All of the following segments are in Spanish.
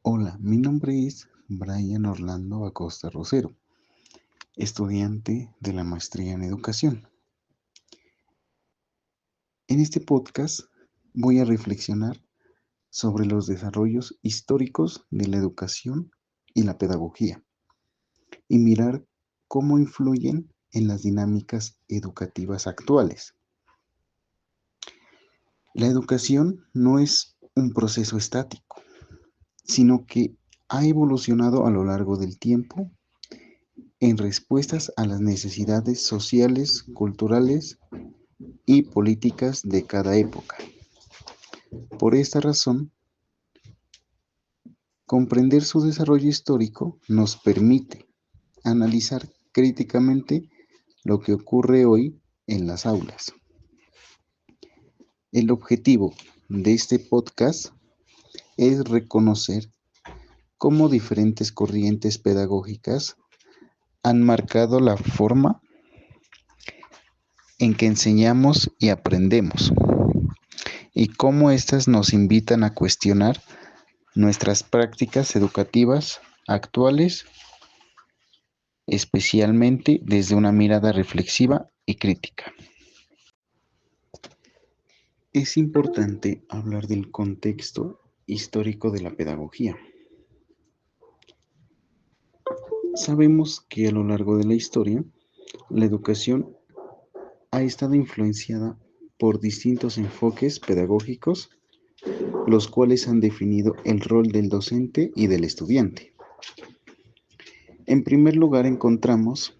Hola, mi nombre es Brian Orlando Acosta Rosero, estudiante de la maestría en educación. En este podcast voy a reflexionar sobre los desarrollos históricos de la educación y la pedagogía y mirar cómo influyen en las dinámicas educativas actuales. La educación no es un proceso estático, sino que ha evolucionado a lo largo del tiempo en respuestas a las necesidades sociales, culturales y políticas de cada época. Por esta razón, comprender su desarrollo histórico nos permite analizar críticamente lo que ocurre hoy en las aulas. El objetivo de este podcast es reconocer cómo diferentes corrientes pedagógicas han marcado la forma en que enseñamos y aprendemos, y cómo éstas nos invitan a cuestionar nuestras prácticas educativas actuales, especialmente desde una mirada reflexiva y crítica. Es importante hablar del contexto histórico de la pedagogía. Sabemos que a lo largo de la historia, la educación ha estado influenciada por distintos enfoques pedagógicos, los cuales han definido el rol del docente y del estudiante. En primer lugar encontramos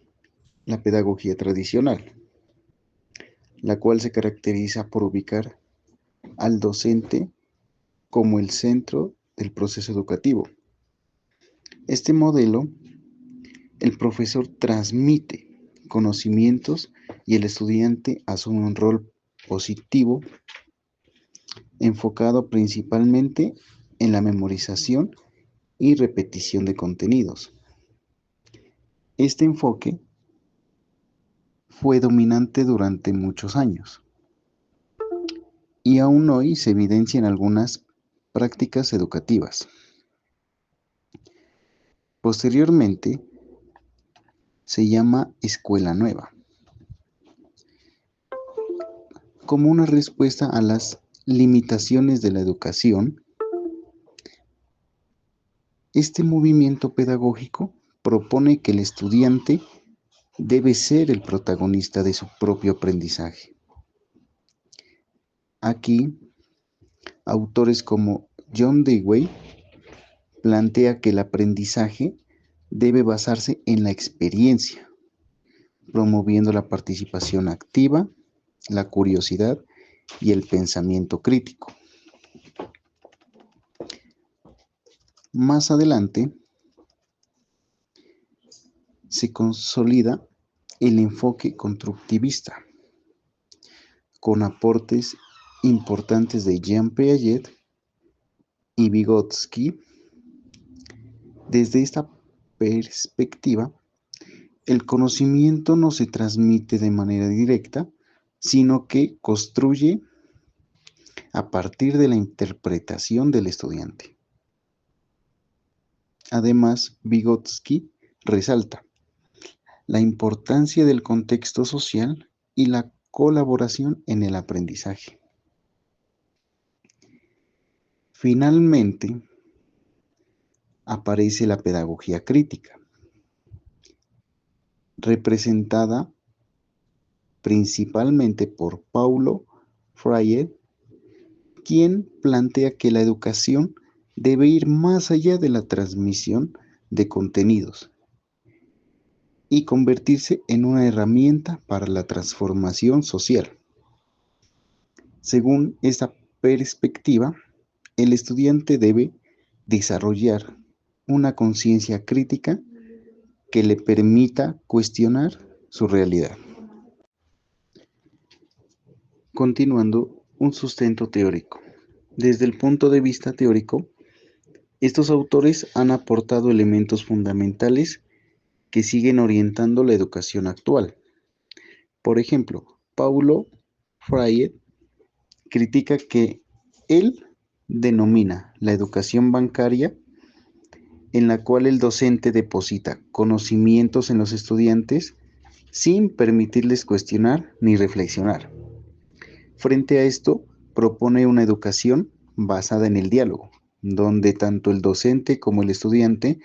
la pedagogía tradicional, la cual se caracteriza por ubicar al docente como el centro del proceso educativo. Este modelo, el profesor transmite conocimientos y el estudiante asume un rol positivo enfocado principalmente en la memorización y repetición de contenidos. Este enfoque fue dominante durante muchos años y aún hoy se evidencia en algunas prácticas educativas. Posteriormente, se llama escuela nueva, como una respuesta a las limitaciones de la educación. Este movimiento pedagógico propone que el estudiante debe ser el protagonista de su propio aprendizaje. Aquí, autores como John Dewey plantea que el aprendizaje debe basarse en la experiencia, promoviendo la participación activa, la curiosidad y el pensamiento crítico. Más adelante, se consolida el enfoque constructivista, con aportes importantes de Jean Piaget y Vygotsky. Desde esta perspectiva, el conocimiento no se transmite de manera directa, sino que construye a partir de la interpretación del estudiante. Además, Vygotsky resalta la importancia del contexto social y la colaboración en el aprendizaje. Finalmente, aparece la pedagogía crítica, representada principalmente por Paulo Freire, quien plantea que la educación debe ir más allá de la transmisión de contenidos y convertirse en una herramienta para la transformación social. Según esta perspectiva, el estudiante debe desarrollar una conciencia crítica que le permita cuestionar su realidad. Continuando, un sustento teórico. Desde el punto de vista teórico, estos autores han aportado elementos fundamentales que siguen orientando la educación actual. Por ejemplo, Paulo Freire critica que él denomina la educación bancaria en la cual el docente deposita conocimientos en los estudiantes sin permitirles cuestionar ni reflexionar. Frente a esto, propone una educación basada en el diálogo, donde tanto el docente como el estudiante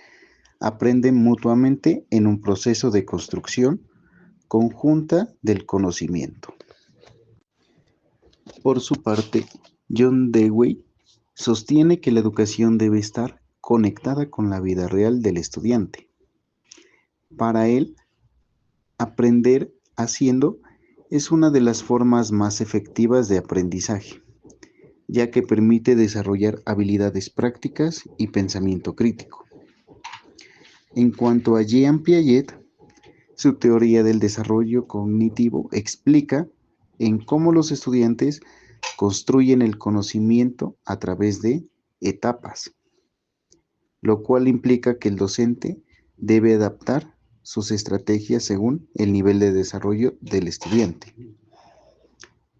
aprenden mutuamente en un proceso de construcción conjunta del conocimiento. Por su parte, John Dewey sostiene que la educación debe estar conectada con la vida real del estudiante. Para él, aprender haciendo es una de las formas más efectivas de aprendizaje, ya que permite desarrollar habilidades prácticas y pensamiento crítico. En cuanto a Jean Piaget, su teoría del desarrollo cognitivo explica en cómo los estudiantes construyen el conocimiento a través de etapas, lo cual implica que el docente debe adaptar sus estrategias según el nivel de desarrollo del estudiante.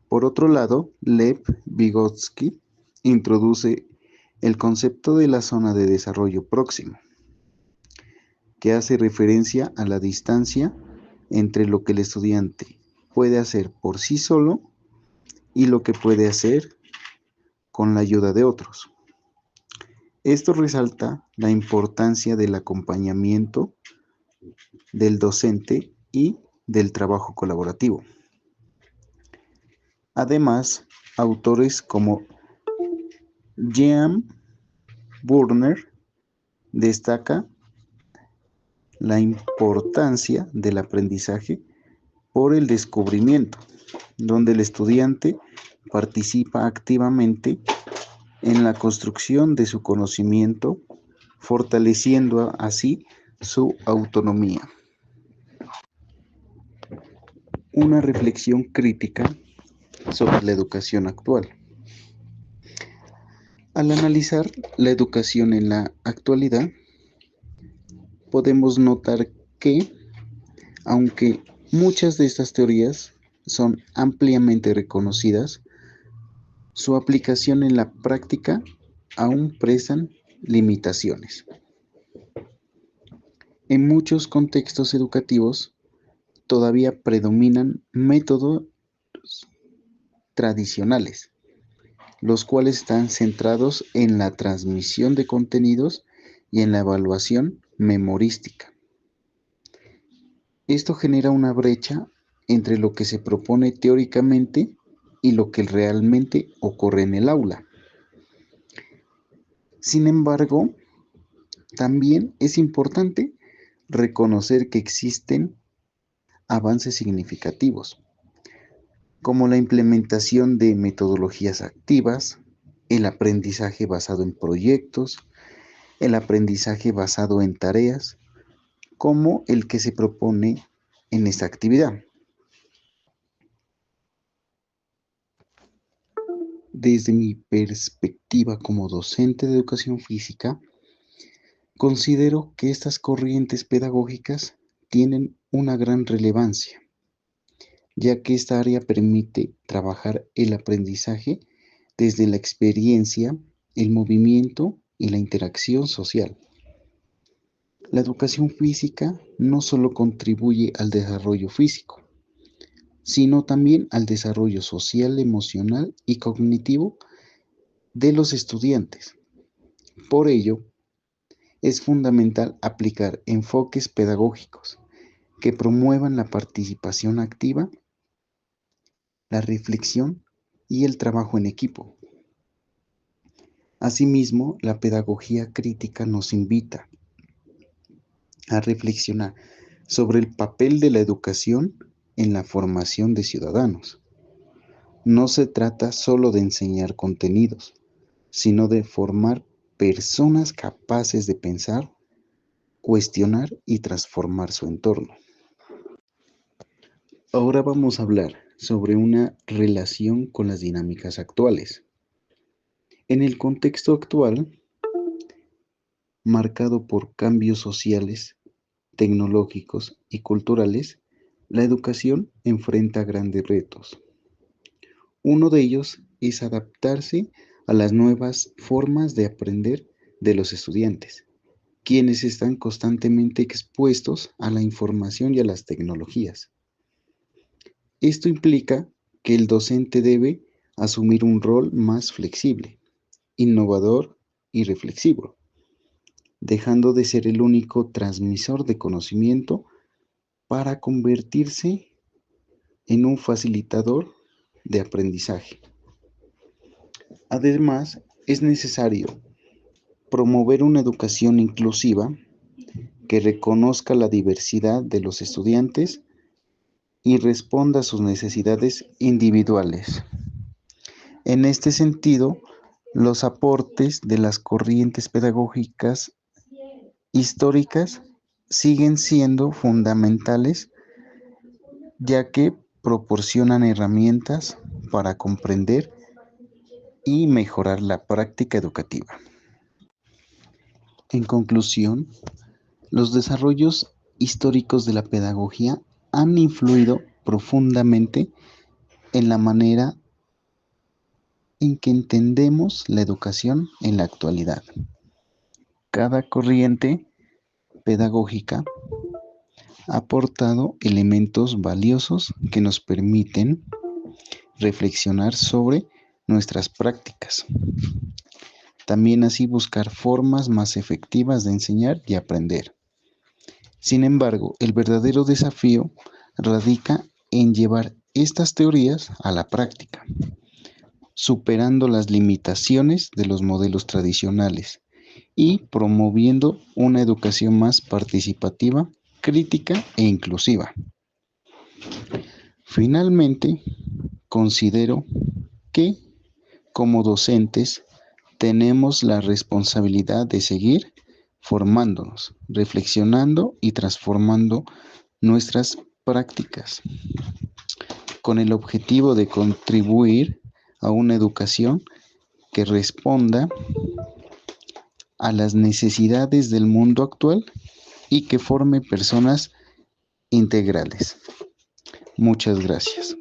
Por otro lado, Lev Vygotsky introduce el concepto de la zona de desarrollo próximo, que hace referencia a la distancia entre lo que el estudiante puede hacer por sí solo y lo que puede hacer con la ayuda de otros. Esto resalta la importancia del acompañamiento del docente y del trabajo colaborativo. Además, autores como Jean Burner destaca la importancia del aprendizaje por el descubrimiento, donde el estudiante participa activamente en la construcción de su conocimiento, fortaleciendo así su autonomía. Una reflexión crítica sobre la educación actual. Al analizar la educación en la actualidad, podemos notar que, aunque muchas de estas teorías son ampliamente reconocidas, su aplicación en la práctica aún presan limitaciones. En muchos contextos educativos todavía predominan métodos tradicionales, los cuales están centrados en la transmisión de contenidos y en la evaluación memorística. Esto genera una brecha entre lo que se propone teóricamente y lo que realmente ocurre en el aula. Sin embargo, también es importante reconocer que existen avances significativos, como la implementación de metodologías activas, el aprendizaje basado en proyectos, el aprendizaje basado en tareas, como el que se propone en esta actividad. Desde mi perspectiva como docente de educación física, considero que estas corrientes pedagógicas tienen una gran relevancia, ya que esta área permite trabajar el aprendizaje desde la experiencia, el movimiento y la interacción social. La educación física no solo contribuye al desarrollo físico, sino también al desarrollo social, emocional y cognitivo de los estudiantes. Por ello, es fundamental aplicar enfoques pedagógicos que promuevan la participación activa, la reflexión y el trabajo en equipo. Asimismo, la pedagogía crítica nos invita a reflexionar sobre el papel de la educación en la formación de ciudadanos. No se trata solo de enseñar contenidos, sino de formar personas capaces de pensar, cuestionar y transformar su entorno. Ahora vamos a hablar sobre una relación con las dinámicas actuales. En el contexto actual, marcado por cambios sociales, tecnológicos y culturales, la educación enfrenta grandes retos. Uno de ellos es adaptarse a las nuevas formas de aprender de los estudiantes, quienes están constantemente expuestos a la información y a las tecnologías. Esto implica que el docente debe asumir un rol más flexible, innovador y reflexivo, dejando de ser el único transmisor de conocimiento para convertirse en un facilitador de aprendizaje. Además, es necesario promover una educación inclusiva que reconozca la diversidad de los estudiantes y responda a sus necesidades individuales. En este sentido, los aportes de las corrientes pedagógicas históricas siguen siendo fundamentales, ya que proporcionan herramientas para comprender y mejorar la práctica educativa. En conclusión, los desarrollos históricos de la pedagogía han influido profundamente en la manera en que entendemos la educación en la actualidad. Cada corriente pedagógica ha aportado elementos valiosos que nos permiten reflexionar sobre nuestras prácticas. También así buscar formas más efectivas de enseñar y aprender. Sin embargo, el verdadero desafío radica en llevar estas teorías a la práctica, superando las limitaciones de los modelos tradicionales y promoviendo una educación más participativa, crítica e inclusiva. Finalmente, considero que como docentes tenemos la responsabilidad de seguir formándonos, reflexionando y transformando nuestras prácticas con el objetivo de contribuir a una educación que responda a las necesidades del mundo actual y que forme personas integrales. Muchas gracias.